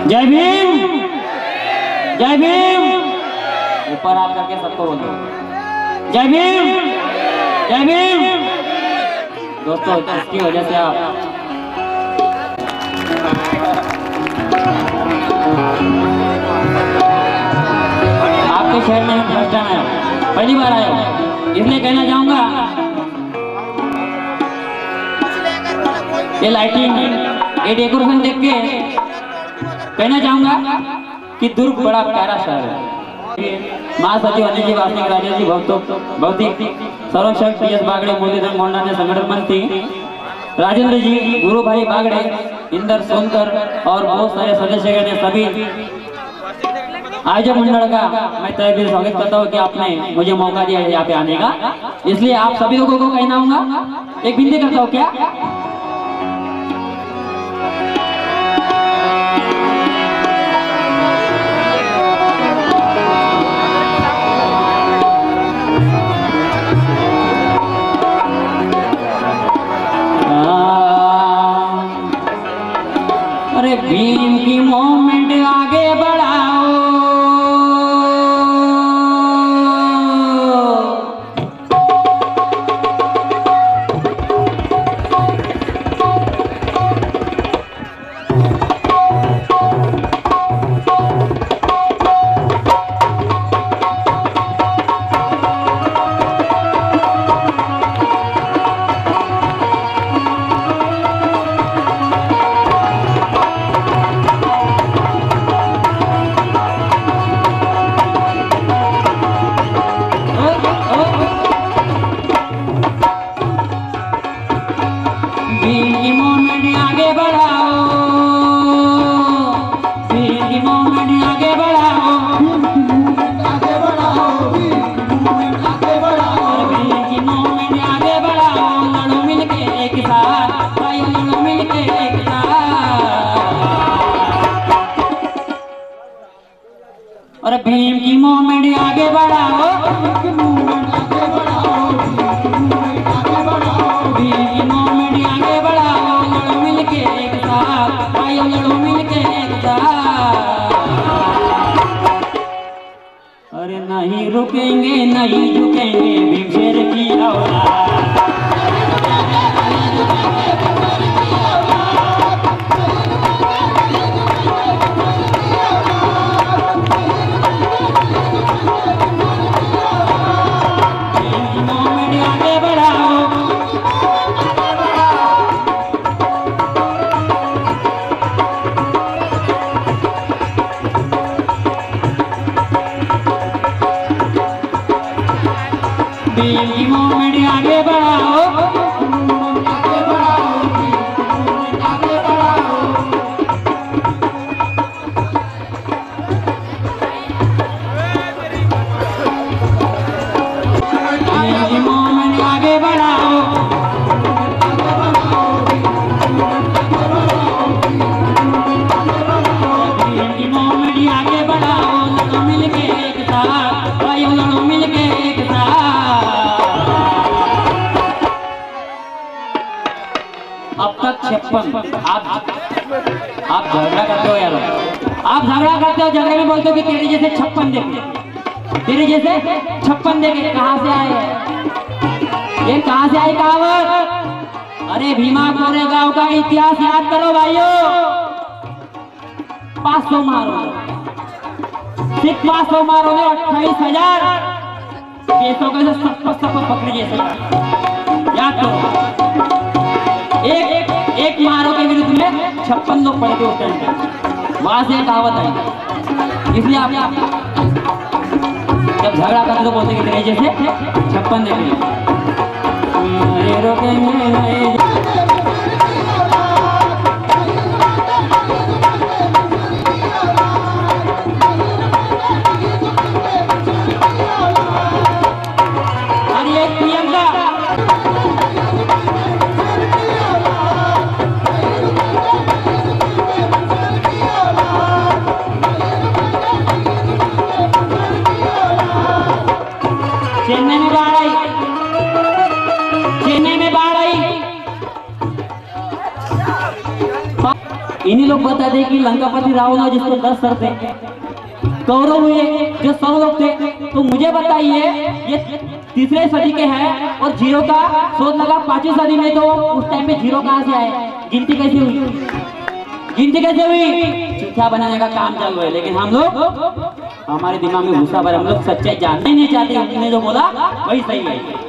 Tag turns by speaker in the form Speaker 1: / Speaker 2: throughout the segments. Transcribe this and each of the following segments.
Speaker 1: जय भीम, जय भीम। ऊपर हाथ करके सबको बोलो जय भीम, जय भीम। दोस्तों इसकी वजह से आपके शहर में फर्स्ट टाइम आया, पहली बार आया हूँ, इसलिए कहना चाहूंगा ये लाइटिंग, ये डेकोरेशन देख के कहना चाहूंगा कि दुर्ग बड़ा प्यारा शहर है। महासचिव अनिल जी वासनिक, राजेश जी भौतिक, सर्वशक्त टी एस बागड़े, मुरलीधर मोहना ने संगठन मंत्री, राजेंद्र जी, गुरु भाई बागड़े, इंदर सोनकर और बहुत सारे सदस्य ने सभी आयोजक मंडल का मैं तहे दिल स्वागत करता हूँ कि आपने मुझे मौका दिया है यहाँ पे आने का। इसलिए आप सभी लोगों को कहना होगा, एक विनती करता हूँ क्या भीम की मूवमेंट आगे बढ़ाओ, और भीम की मूवमेंट आगे बढ़ाओ, भीम की मूवमेंट आगे बढ़ाओ, लड़ो मिलके एक साथ, भाइयों लड़ो मिलके एक साथ। अरे नहीं रुकेंगे नहीं झुकेंगे भीमशेर की औलाद। भीम की मूवमेंट आगे बढ़ाओ, आगे बढ़ाओ, आगे बढ़ाओ। भीम की मूवमेंट आगे बढ़ाओ, भीम की मूवमेंट आगे बढ़ाओ, लड़ो मिलके एक साथ, भाइयों लड़ो मिलके एक साथ। अब तक 56 आप झगड़ा करते हो यार, आप झगड़ा करते हो, झगड़े में बोलते हो कि तेरे जैसे 56 देखे, तेरे जैसे 56 देखे। कहां से आए ये, कहां से आई कहावत? अरे भीमा कोरेगांव का इतिहास याद करो भाइयों। 500 मारो, सिर्फ 500 मारो ने 28,000 केसों के सब पकड़े जैसे याद करो। एक मारो के विरुद्ध में 56 लोग पड़े थे उस टाइम पे, वहां से कहावत आई। इसलिए आप जब झगड़ा करते तो बोलते कि तेरे जैसे 56 देखे। अरे एक प्रियंका चेन्नई में बाढ़ आई, चेन्नई में बाढ़ आई। इन्हीं लोग बताते कि लंकापति रावण जिसको 10 सर थे, कौरव हुए जो 100 लोग थे। तो मुझे बताइए ये 3री सदी के हैं और जीरो का शोध लगा 5वीं सदी में, तो उस टाइम पे जीरो कहां से आए? गिनती कैसे हुई? गिनती कैसे हुई? चिट्ठा बनाने का काम चल रहा है, लेकिन हम लोग हमारे दिमाग में घुसा भर, हम लोग सच्चाई जानते नहीं चाहते। हमने जो बोला वही सही है।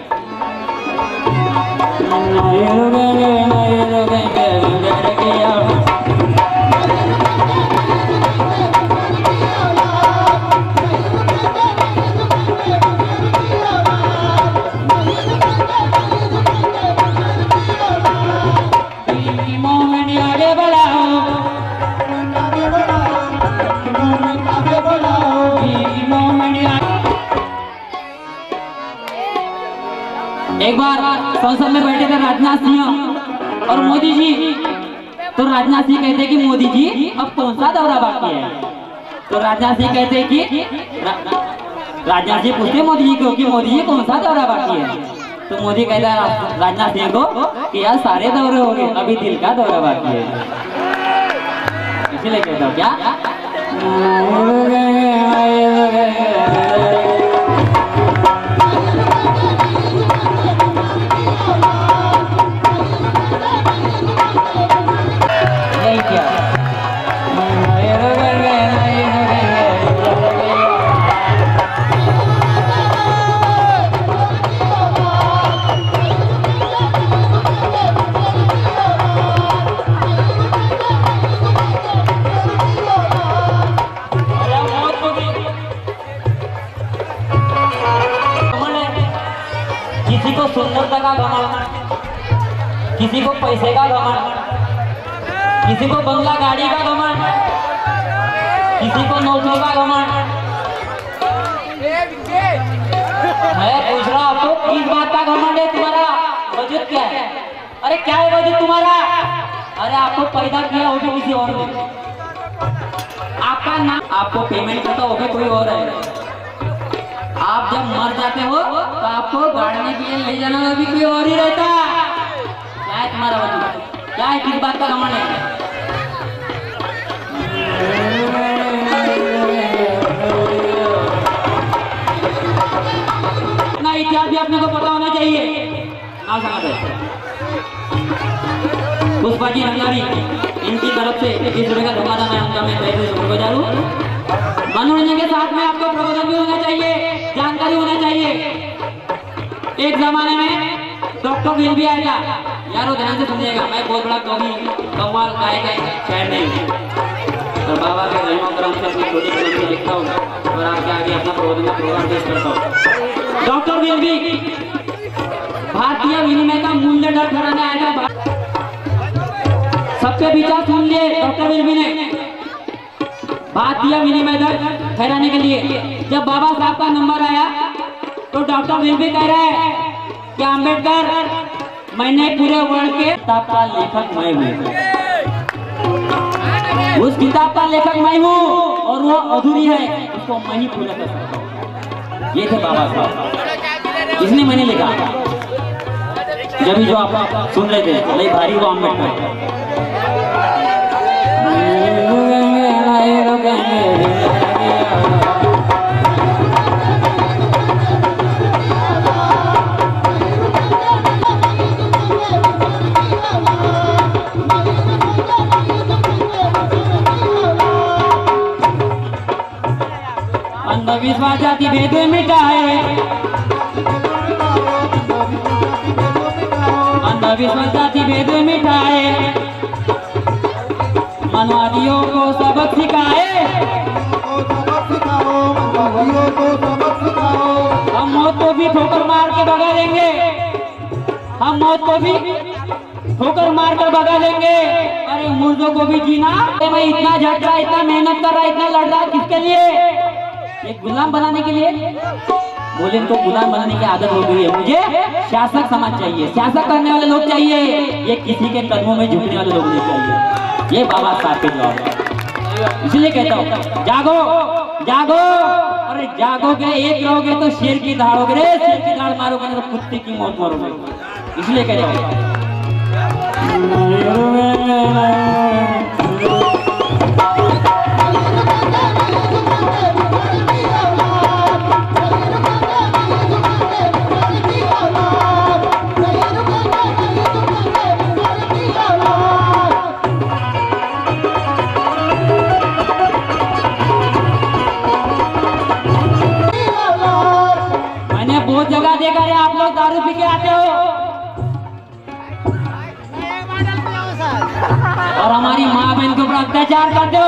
Speaker 1: आगे बढ़ाओ, आगे बढ़ाओ। एक बार संसद में बैठे थे राजनाथ सिंह और मोदी जी, तो राजनाथ सिंह कहते कि मोदी जी अब कौन सा दौरा बाकी है? तो राजनाथ सिंह कहते कि राजनाथ सिंह पूछते मोदी जी को कि मोदी जी कौन सा दौरा बाकी है? तो मोदी कहता है राजनाथ सिंह को कि यार सारे दौरे हो गए, अभी दिल का दौरा बाकी है। इसीलिए कहता हूँ क्या किसी को सुंदरता का घमंड, किसी को पैसे का घमंड, किसी को बंगला गाड़ी का घमंड, किसी को नौकरी का घमंड। मैं पूछ रहा हूँ आपको किस बात का घमंड है? तुम्हारा वजूद क्या है? अरे क्या है वजूद तुम्हारा? अरे आपको पैदा किया हो तो किसी और ने, आपका आपका नाम आपको पेमेंट करता हो भी कोई और है। आप जब मर जाते हो तो आपको गाड़ने के लिए ले जाना भी कोई और ही रहता। क्या है तुम्हारा वजूद? क्या है, किस बात का घमंड है? अपना इतिहास भी अपने को पता होना चाहिए। नाम पुष्पा जी रंगारी, इनकी तरफ से 21 रुपए का धमाका मैं उनका मैं तहे से शुक्रगुजार हूँ। मनोरंजन के साथ में आपको प्रबोधन भी होना चाहिए, जानकारी होना चाहिए। एक जमाने में डॉक्टर बिल भी आया था। यारो ध्यान से सुनिएगा, मैं बहुत बड़ा कवि कव्वाल गायक है शायद नहीं, और बाबा के रहमो करम से अपनी छोटी कलम में लिखता हूँ और आपके आगे अपना प्रबोधन का प्रोग्राम पेश करता हूँ। डॉक्टर बिल भी भारतीय विनिमय का मूल्य दर ठहराने आया था। सबके विचार सुन लिए डॉक्टर विल्बी ने। भारतीय विनिमय दर ठहराने के लिए जब बाबा साहब का नंबर आया तो डॉक्टर विल्बी कह रहे हैं कि अम्बेडकर मैंने पूरे वर्ल्ड के किताब का लेखक मैं हूँ, उस किताब का लेखक मैं हूँ और वो अधूरी है, उसको मैं ही पूरा कर सकता हूँ। ये थे बाबा साहब, इसने मैंने लिखा। जब जो आप सुन रहे थे भाई भारी वो अम्बेडकर। अंधविश्वास जाति भेद मिटाए, अंधविश्वास जाति भेद मिटाए, मनवादियों को सबक सिखाए, हम मौत को भी ठोकर मार के भगा देंगे, हम मौत को भी ठोकर मार कर भगा देंगे। अरे मुर्दों को भी जीना। मैं इतना झट रहा, इतना मेहनत कर रहा, इतना लड़ रहा, किसके लिए? एक गुलाम बनाने के लिए? बोले तो गुलाम बनाने की आदत हो गई है, मुझे शासक समाज चाहिए, शासक करने वाले लोग चाहिए, ये किसी के कदमों में झुकने वाले लोग नहीं चाहिए। ये बाबा साहब के जवाब है। इसलिए कहता हूँ जागो जागो, अरे जागोगे एक रहोगे तो शेर की धाड़ोगे, रे शेर की धाड़ मारोगे तो कुत्ते की मौत मारोगे। इसलिए कहता हूँ बहुत जगह देखा है आप लोग दारू पी के आते हो और हमारी माँ बहन के ऊपर अत्याचार करते हो।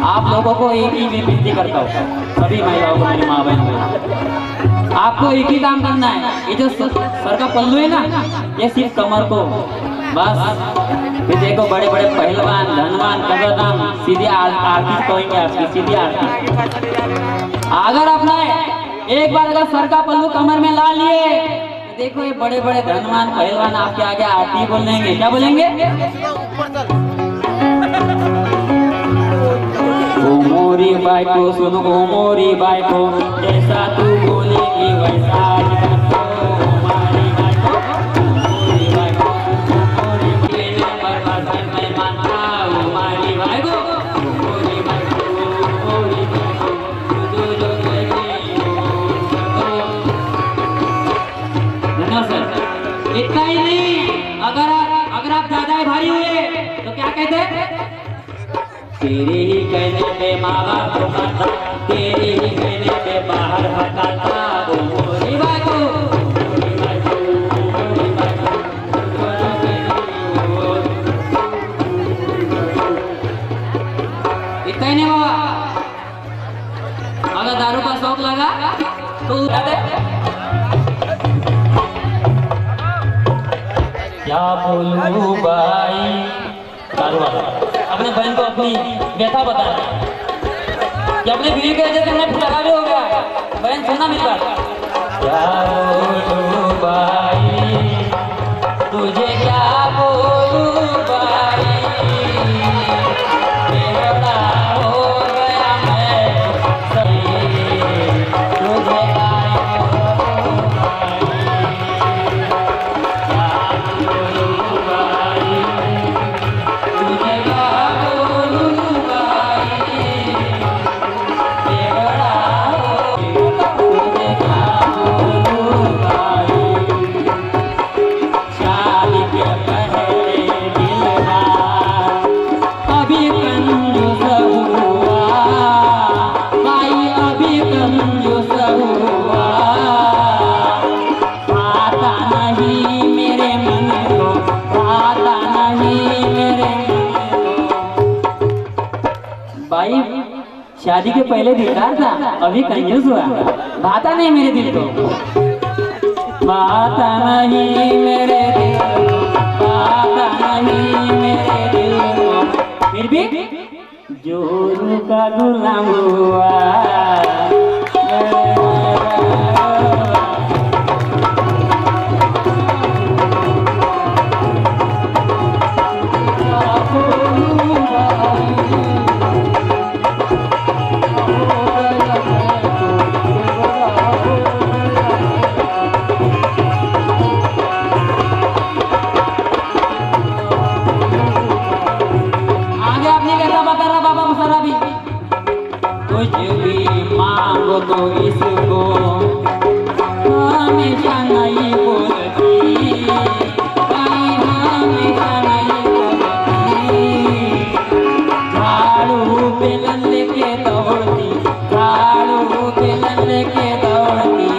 Speaker 1: आप लोगों को एक ही मैं विनती करता हूँ, सभी महिलाओं को, मेरी माँ बहन को, आपको एक ही काम करना है। ये जो सर का पल्लू है ना, ये सिर्फ कमर को बस। फिर देखो बड़े बड़े पहलवान, धनवान, कदरदान, सीधी आरती कहेंगे आपकी, सीधी आरती। अगर आपने एक बार अगर सर का पल्लू कमर में ला लिए तो देखो ये बड़े बड़े धनवान पहलवान आपके आगे आरती बोलेंगे। क्या बोलेंगे? ओ मोरी बाई को सुनो, ओ मोरी बाई को, जैसा तू बोलेगी वैसा इतना ही नहीं, अगर आप ज्यादा भारी हुए तो क्या कहते? तेरे ही कहने पे माँ बाप को खाता, तेरे ही कहने पे बाहर हटाता। ओ मोरी बाई को, इतना ही नहीं हुआ, अगर दारू का शौक लगा तो क्या बोलूं भाई। अपने बहन को अपनी व्यथा बताया कि अपने बीवी के वजह से मैं लगा भी हो गया। बहन सुनना मेरी बात। क्या बोलूं भाई तुझे, क्या बोलूं भाई, भाई शादी के पहले दिलदार था, अभी कंजूस हुआ, भाता नहीं मेरे दिल को, भाता नहीं मेरे दिल को, भाता नहीं मेरे दिल को, फिर भी जोरू का गुलाम हुआ। कुछ भी मांगो तो इसको हमेशा नहीं बोलती, हमेशा नहीं बोलती, झाड़ू पे लल्ले के दौड़ती, झाड़ू पे लल्ले के दौड़ती,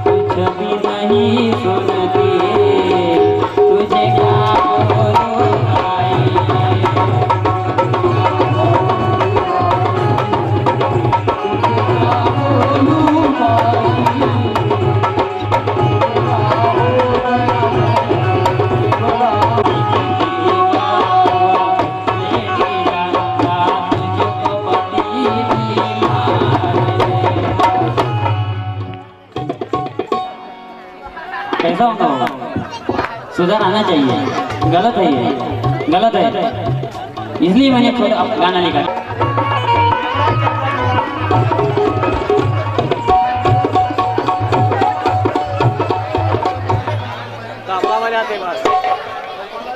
Speaker 1: कुछ भी नहीं सुनती, तुझे क्या बोलूं भाई। कैसा होगा? सुधार आना चाहिए, गलत है ये, गलत है, इसलिए मैंने थोड़ा गाना लिखा।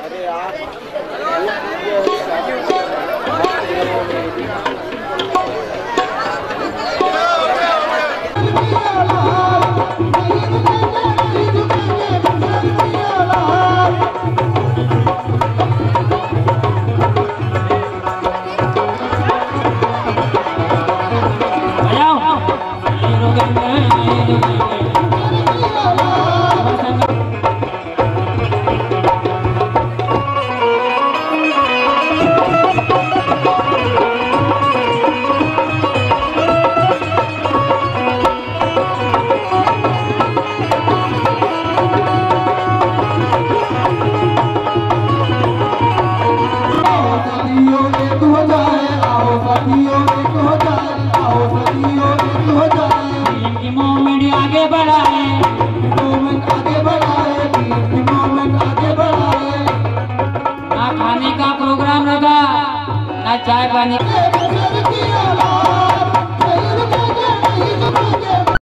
Speaker 2: अरे यार आगे बढ़ाए, आगे बढ़ाए, आगे बढ़ाए, ना खाने का प्रोग्राम लगा, ना चाय पानी।